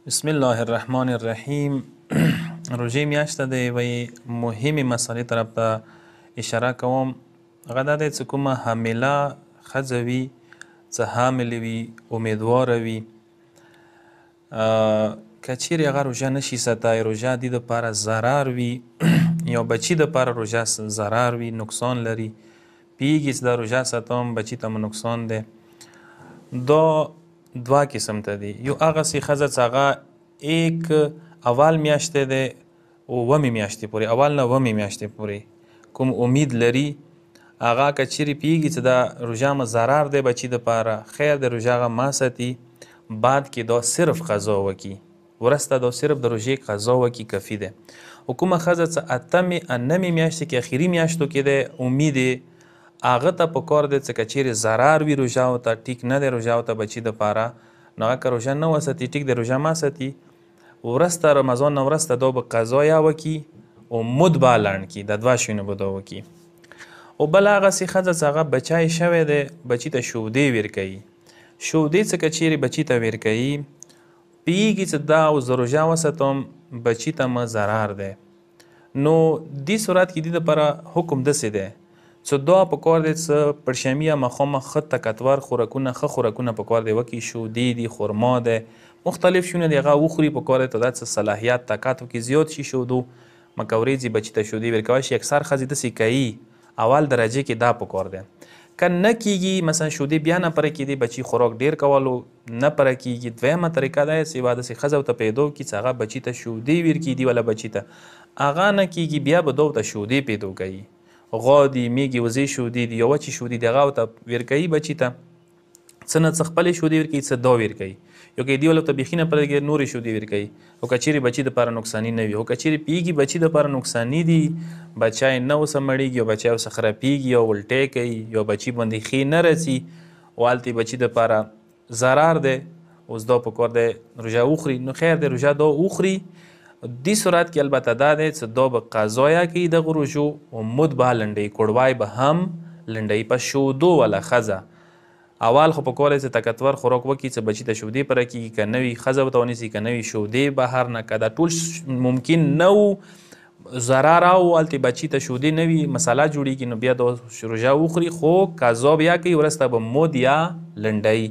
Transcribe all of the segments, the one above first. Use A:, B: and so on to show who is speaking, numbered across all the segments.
A: بسم الله الرحمن الرحیم. روژې میاشته د یوې مهمې مسئلې طرف ته اشاره کوم. هغه دا دی چې کومه حامله ښځه وي، څه حاملې وي، امیدواره وي، که چیرې هغه روژه نشي ساتلی، روژه دې دپاره ضرر وي یا بچي دپاره روژه ضرر وي، نقصان لري، پوهېږي چې دا روژه ساتم بچي ته مو نقصان دی. دا دوه قسم ته دي. یو هغسې ښځه چې هغه اول میاشتې دی اوومې میاشتې پورې، اول نه اوومې میاشتې پورې کوم امید لري، هغه که چیرې پوهېږي چې دا روژه مو ضرر دی بچي دپاره، خیر د روژه هغه ما ساتي، بعد کې دا صرف قضا وکړي، وروسته دا صرف د روژې قضا وکړي کافي دی. او کومه ښځه چې اتمې نهمې میاشتې کې اخري میاشتو کې دی امید هغه ته پکار دی چې که چیرې ضرر وي روژه ورته، ټیک نه دی روژه ورته بچي دپاره، نو هغه که روژه نه وساتي ټیک دی روژه ما ساتي، وروسته رمضان نه وروسته دا به قضا یا وکړي او مد به لنډ کړي، د دوه شیانو به دا وکړي. او بله هغسې ښځه چې هغه بچی شوی دی بچي ته شودې ورکوي، شودې چې که چیرې بچي ته ورکوي پوهېږي چې دا اوس زه روژه وساتم بچي ته مه ضرر دی، نو دې صورت کې دې دپاره حکم داسې دی چې دا پکار دی چې پړشمي یا ماښامه ښه طاقتور خوراکونه ښه خوراکونه پکار دی وکړي، شودې دي، خرما دی، مختلف شیونه دی هغه وخوري، پکار دی ته دا څه صلاحیت طاقت وکړي زیات شي شودو، مکورېځي بچي ته شودې ورکولی شي. اکثر ښځې داسې کوي اول درجې کې دا پکار دی، که نه کېږي مثلا شودې بیا نه پوره کېدی بچي خوراک ډېر کولو نه پوره کېږي، دویمه طریقه دا چې یوه داسې ښځه ورته پیدا وکړي چې هغه بچي ته شودې ورکړي دي والا بچي ته، هغه نه کېږي بیا به دا ورته شودې پیدا کوي، غوا دي، میږې، وزې شودې دي یا وچې شودې دي هغه ورته ورکوي بچي ته، څه نه څه خپلې شودې ورکوي څه دا ورکوي، یو که دې والا ورته بیخي نه پرېږدي نورې شودې ورکوي، او که چیرې بچي دپاره نقصاني نه وي، او که چیرې پوهېږي بچي دپاره نقصاني دي، بچی نه ورسه مړېږي یا بچی ورسه خرابېږي یا الټی کوي یا بچي باندې ښې نه رسي او هلته بچي دپاره ضرر دی، اوس دا پکار دی روژه وخوري، نو خیر دی روژه دا وخوري. دې صورت کې البته دا دی چې دا به قضا کوي دغه روژو او مد به لنډوي، کوړوی به هم لنډوي. په شودو والا ښځه اول خو پکار دی چې طاقتور خوراک وکړي چې بچي ته شودې پوره کېږي، که نه وي ښځه ورته ونیسي، که نه وي شودې بهر نه، که دا ټول ممکن نه و ضرر او هلته بچي ته شودې نه وي مسله جوړېږي، نو بیا دا روژه وخوري خو قضا بیا کوي، وروسته به مد یا لنډوي.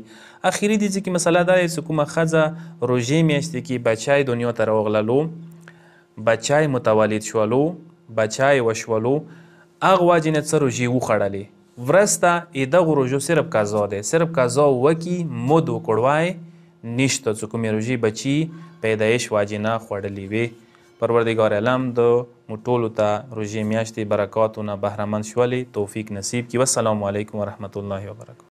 A: اخري دې کې مسله دا دی چې کومه ښځه روژې میاشتې کې بچی دنیا ته راوغللو، بچی متولد شولو، بچی وشولو، هغه وجې نه څه روژې وخوړلې، وروسته دغو روژو صرف قضا دی، صرف قضا وکړي، مد و کوړوی نشته چې کومې روژې بچي پیدایش وجې نه خوړلې وي. پروردګار عالم د مو ټولو ته روژې میاشتې برکاتو نه بهرمند شولې توفیق نصیب کړي. والسلام علیکم ورحمة الله وبرکاته.